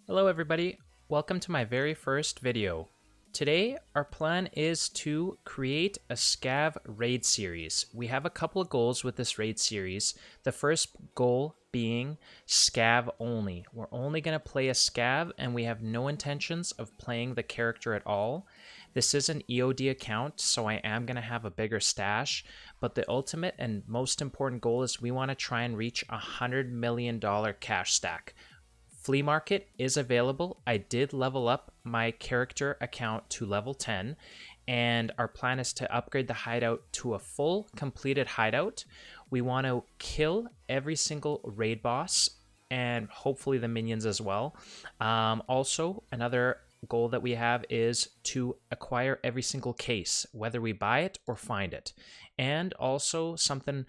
Hello everybody, welcome to my very first video. Today our plan is to create a Scav Raid Series. We have a couple of goals with this raid series. The first goal being Scav Only. We're only going to play a Scav and we have no intentions of playing the character at all. This is an EOD account, so I am going to have a bigger stash, but the ultimate and most important goal is we want to try and reach $100 million cash stack. Flea Market is available. I did level up my character account to level 10, and our plan is to upgrade the hideout to a full completed hideout. We want to kill every single raid boss and hopefully the minions as well. Also, another goal that we have is to acquire every single case, whether we buy it or find it. And also something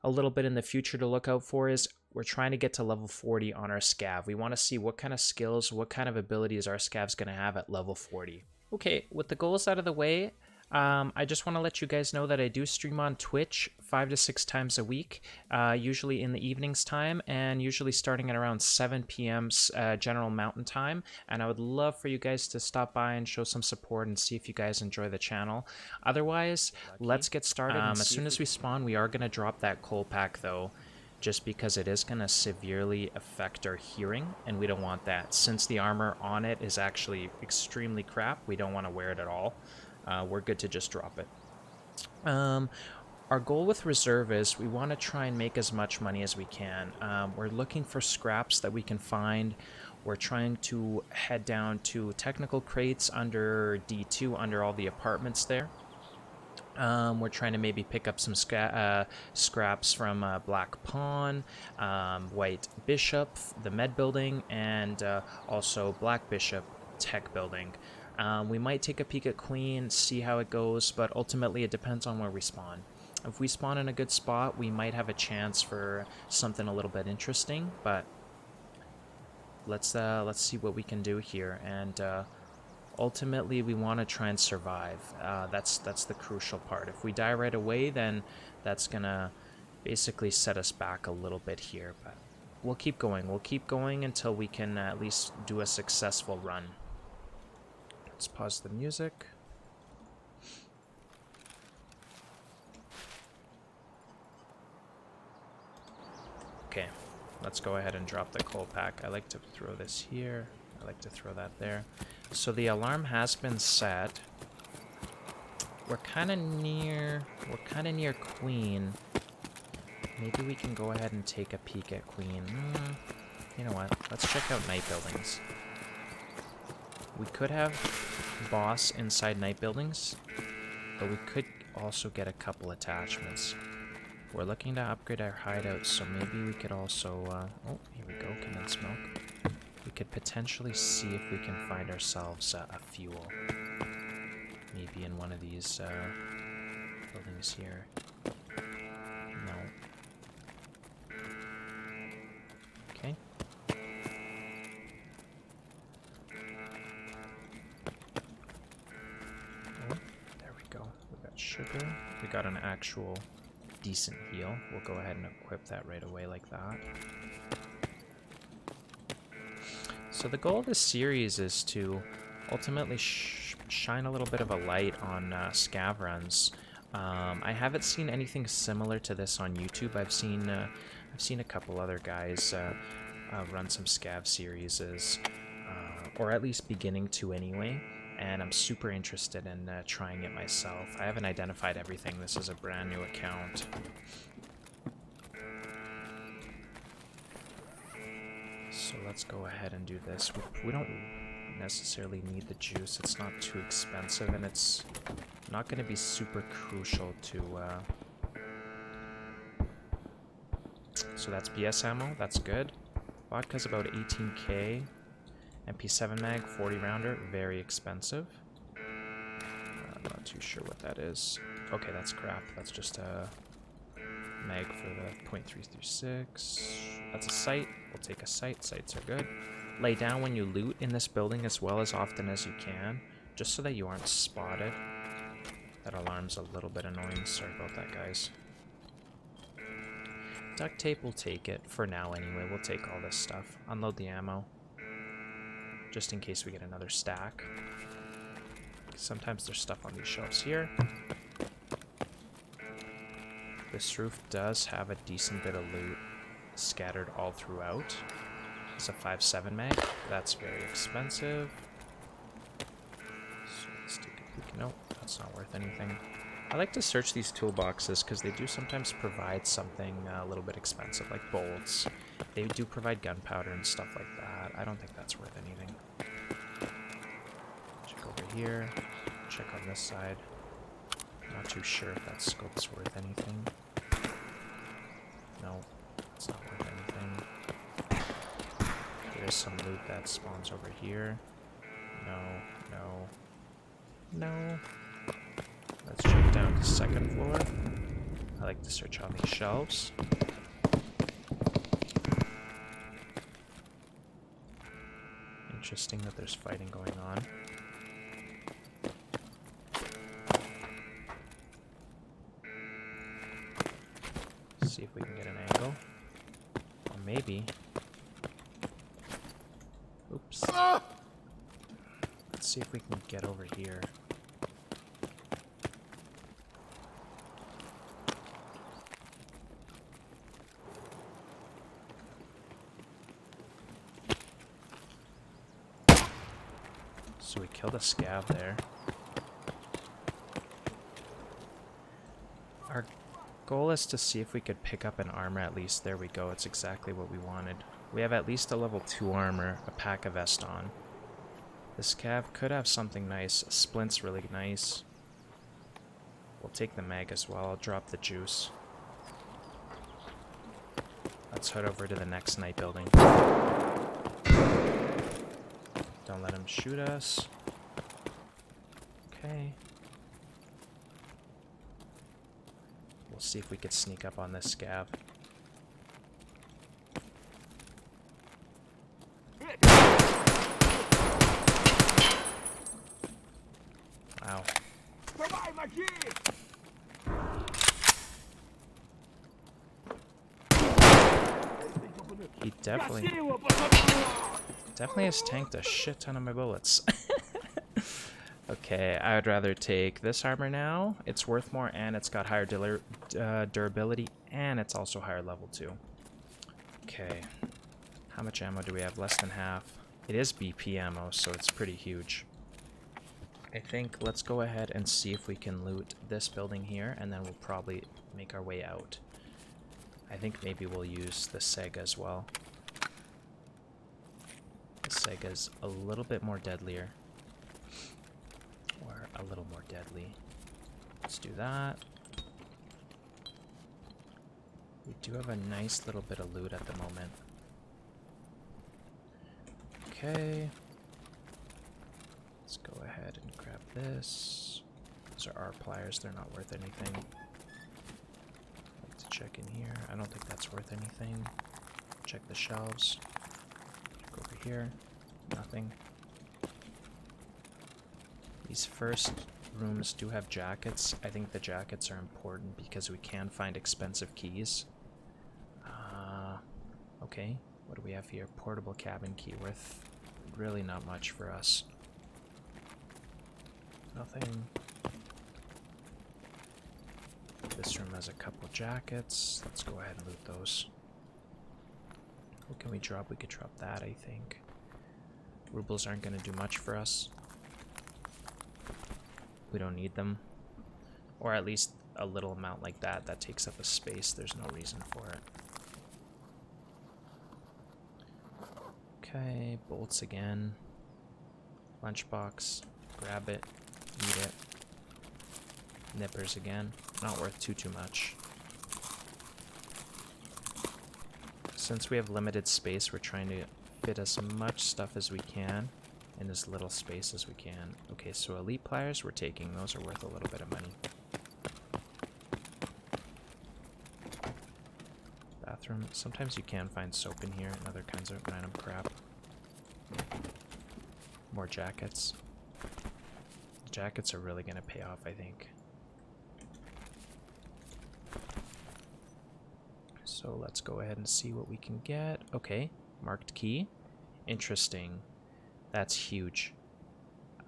a little bit in the future to look out for is we're trying to get to level 40 on our Scav. We want to see what kind of skills, what kind of abilities our Scav's going to have at level 40. Okay, with the goals out of the way, I just want to let you guys know that I do stream on Twitch 5 to 6 times a week, usually in the evenings time, and usually starting at around 7 p.m. General Mountain Time. And I would love for you guys to stop by and show some support and see if you guys enjoy the channel. Otherwise, let's get started. As soon as we spawn, we are going to drop that coal pack, though, just because it is going to severely affect our hearing, and we don't want that. Since the armor on it is actually extremely crap, we don't want to wear it at all. We're good to just drop it. Our goal with reserve is we want to try and make as much money as we can. We're looking for scraps that we can find. We're trying to head down to technical crates under D2, under all the apartments there. We're trying to maybe pick up some scraps from Black Pawn, White Bishop, the Med Building, and also Black Bishop Tech Building. We might take a peek at Queen, see how it goes, but ultimately it depends on where we spawn. If we spawn in a good spot, we might have a chance for something a little bit interesting, but let's see what we can do here. And ultimately, we want to try and survive. That's the crucial part. If we die right away, then that's gonna basically set us back a little bit here. But we'll keep going. We'll keep going until we can at least do a successful run. Let's pause the music. Okay, let's go ahead and drop the coal pack. I like to throw this here. I like to throw that there. So the alarm has been set. We're kind of near Queen. Maybe we can go ahead and take a peek at Queen. You know what? Let's check out night buildings. We could have boss inside night buildings, but we could also get a couple attachments. We're looking to upgrade our hideout, so maybe we could also... oh, here we go. Commence smoke. We could potentially see if we can find ourselves a fuel. Maybe in one of these buildings here. No. Okay. Oh, there we go. We got sugar. We got an actual decent heal. We'll go ahead and equip that right away like that. So the goal of this series is to ultimately shine a little bit of a light on Scav runs. I haven't seen anything similar to this on YouTube. I've seen a couple other guys run some Scav series, or at least beginning to anyway. And I'm super interested in trying it myself. I haven't identified everything. This is a brand new account. So let's go ahead and do this. We don't necessarily need the juice. It's not too expensive, and it's not going to be super crucial to... So that's BS ammo. That's good. Vodka's about 18k. MP7 mag, 40 rounder. Very expensive. I'm not too sure what that is. Okay, that's crap. That's just a mag for the .336. That's a sight. We'll take a sight. Sights are good. Lay down when you loot in this building as well as often as you can, just so that you aren't spotted. That alarm's a little bit annoying. Sorry about that, guys. Duct tape, we'll take it. For now, anyway. We'll take all this stuff. Unload the ammo. just in case we get another stack. Sometimes there's stuff on these shelves here. This roof does have a decent bit of loot scattered all throughout. It's a 5.7 mag. That's very expensive. So let's take a peek. Nope, that's not worth anything. I like to search these toolboxes because they do sometimes provide something a little bit expensive, like bolts. They do provide gunpowder and stuff like that. I don't think that's worth anything. Check over here. Check on this side. Not too sure if that scope's worth anything. No, it's not worth anything. There's some loot that spawns over here. No, no, no. Let's jump down to second floor. I like to search on these shelves. Interesting that there's fighting going on. See if we can get an angle. Or maybe. Oops. Let's see if we can get over here. So we killed a scav there. Our goal is to see if we could pick up an armor at least. There we go. It's exactly what we wanted. We have at least a level 2 armor, a pack of vest on. The scav could have something nice. A splint's really nice. We'll take the mag as well. I'll drop the juice. Let's head over to the next night building. Don't let him shoot us. Okay. We'll see if we could sneak up on this scav. Wow. He definitely has tanked a shit ton of my bullets. Okay, I would rather take this armor now. It's worth more, and it's got higher durability, and it's also higher level too. Okay, how much ammo do we have? Less than half. It is BP ammo, so it's pretty huge. I think let's go ahead and see if we can loot this building here, and then we'll probably make our way out. I think maybe we'll use the Sega as well. The Sega's a little bit more deadlier. Or a little more deadly. Let's do that. We do have a nice little bit of loot at the moment. Okay. Let's go ahead and grab this. Those are our pliers, they're not worth anything. Let's check in here. I don't think that's worth anything. Check the shelves. Go over here. Nothing. These first rooms do have jackets. I think the jackets are important because we can find expensive keys. Okay, what do we have here? Portable cabin key worth really not much for us. Nothing. This room has a couple jackets. Let's go ahead and loot those. What can we drop? We could drop that, I think. Rubles aren't going to do much for us. We don't need them. Or at least a little amount like that. That takes up a space. There's no reason for it. Okay, bolts again. Lunchbox. Grab it. Eat it. Nippers again. Not worth too much. Since we have limited space, we're trying to fit as much stuff as we can in as little space as we can. Okay, so elite pliers we're taking. Those are worth a little bit of money. Bathroom. Sometimes you can find soap in here and other kinds of random crap. More jackets. Jackets are really going to pay off, I think. So let's go ahead and see what we can get. Okay, marked key. Interesting. That's huge.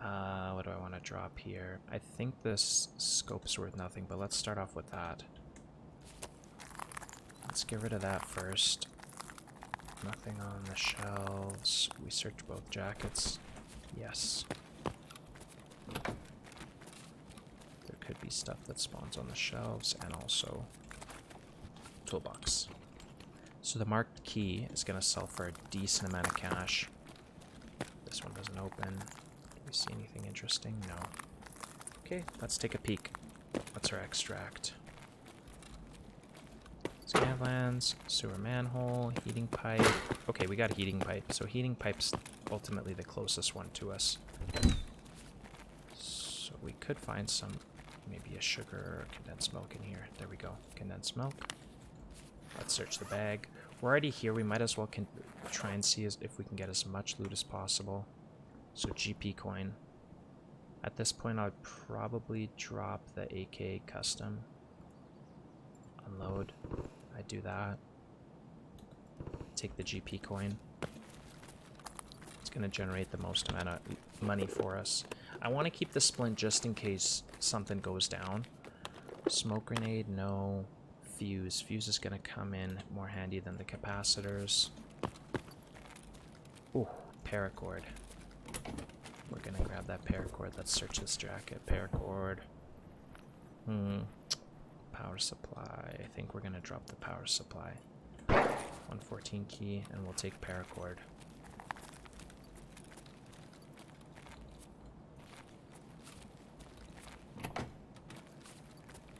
What do I want to drop here? I think this scope's worth nothing, but let's start off with that. Let's get rid of that first. Nothing on the shelves. We search both jackets. Yes. There could be stuff that spawns on the shelves and also toolbox. So the marked key is going to sell for a decent amount of cash. This one doesn't open. Do we see anything interesting? No. Okay, let's take a peek. What's our extract? Scavlands, sewer manhole, heating pipe. Okay, we got a heating pipe. So heating pipe's ultimately the closest one to us. So we could find some, maybe a sugar or condensed milk in here. There we go, condensed milk. Let's search the bag. We're already here. We might as well try and see if we can get as much loot as possible. So GP coin. At this point, I'd probably drop the AK custom. Unload. I do that. Take the GP coin. It's going to generate the most amount of money for us. I want to keep the splint just in case something goes down. Smoke grenade, no. Fuse. Fuse is going to come in more handy than the capacitors. Ooh, paracord. We're going to grab that paracord. Let's search this jacket. Paracord. Power supply. I think we're going to drop the power supply. 114 key, and we'll take paracord.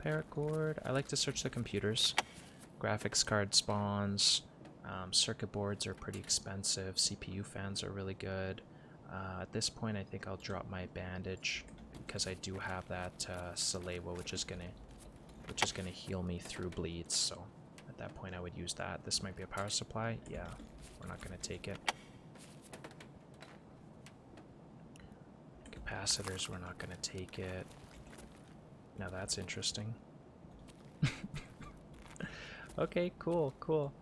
Paracord. I like to search the computers. Graphics card spawns. Circuit boards are pretty expensive. CPU fans are really good. At this point, I think I'll drop my bandage because I do have that Salewa, which is gonna heal me through bleeds. So at that point, I would use that. This might be a power supply. Yeah, we're not gonna take it. Capacitors, we're not gonna take it. Now that's interesting. Okay, cool, cool.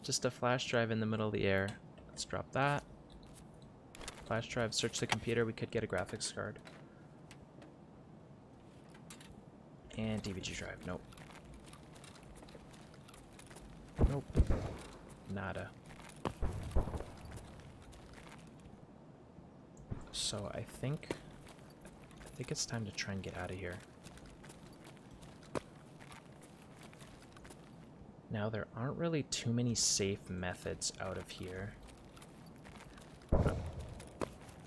Just a flash drive in the middle of the air. Let's drop that. Flash drive, search the computer. We could get a graphics card. And DVD drive. Nope. Nope. Nada. So I think it's time to try and get out of here. Now, there aren't really too many safe methods out of here.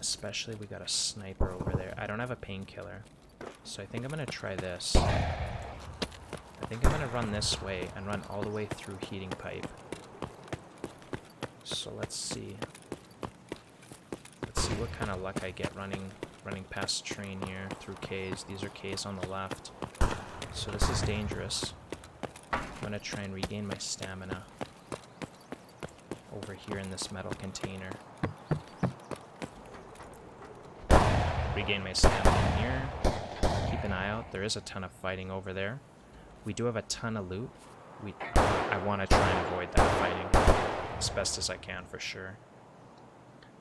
Especially, we got a sniper over there. I don't have a painkiller. So I think I'm going to try this. I think I'm going to run this way and run all the way through heating pipe. So let's see. Let's see what kind of luck I get running past train here through Ks. These are Ks on the left. So this is dangerous. I'm going to try and regain my stamina over here in this metal container. Regain my stamina here. Keep an eye out. There is a ton of fighting over there. We do have a ton of loot. I want to try and avoid that fighting as best as I can for sure.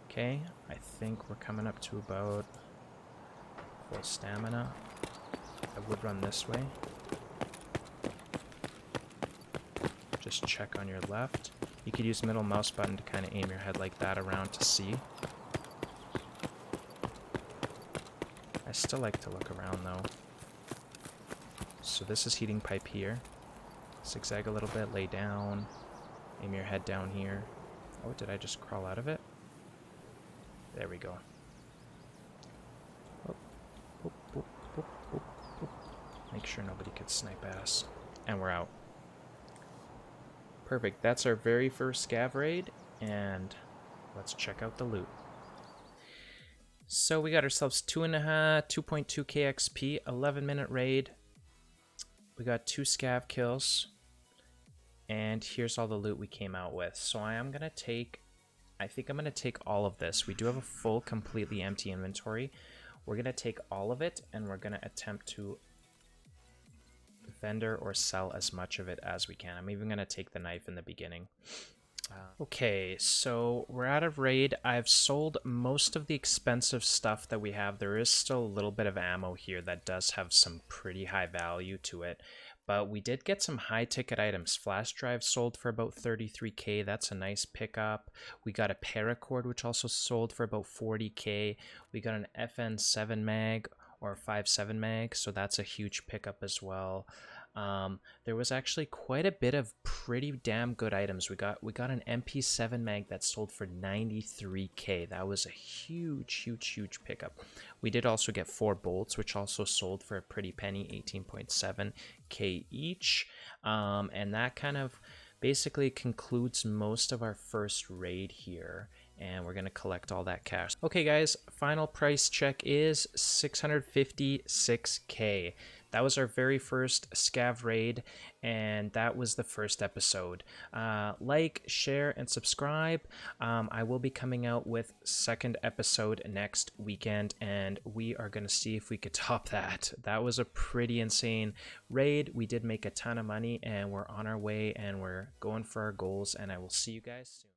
Okay, I think we're coming up to about full stamina. I would run this way. Just check on your left. You could use middle mouse button to kind of aim your head like that around to see. I still like to look around though. So this is heating pipe here. Zigzag a little bit, lay down, aim your head down here. Oh, did I just crawl out of it? There we go. Oh, boop, boop, boop, boop, boop. Make sure nobody could snipe ass. And we're out. Perfect. That's our very first scav raid, and let's check out the loot. So we got ourselves 2.2k XP, 11-minute raid. We got 2 scav kills, and here's all the loot we came out with. So I think I'm gonna take all of this. We do have a full, completely empty inventory. We're gonna take all of it, and we're gonna attempt to vendor or sell as much of it as we can. I'm even going to take the knife in the beginning. Okay, so we're out of raid. I've sold most of the expensive stuff that we have. There is still a little bit of ammo here that does have some pretty high value to it. But we did get some high ticket items. Flash drive sold for about 33k. That's a nice pickup. We got a paracord, which also sold for about 40k. We got an FN7 mag or 5.7 mag, so that's a huge pickup as well. There was actually quite a bit of pretty damn good items. We got an MP7 mag that sold for 93k. That was a huge pickup. We did also get 4 bolts, which also sold for a pretty penny, 18.7k each. And that kind of basically concludes most of our first raid here, and we're going to collect all that cash. Okay guys, final price check is 656k. That was our very first Scav raid, and that was the first episode. Like, share, and subscribe. I will be coming out with second episode next weekend, and we are going to see if we could top that. That was a pretty insane raid. We did make a ton of money, and we're on our way, and we're going for our goals, and I will see you guys soon.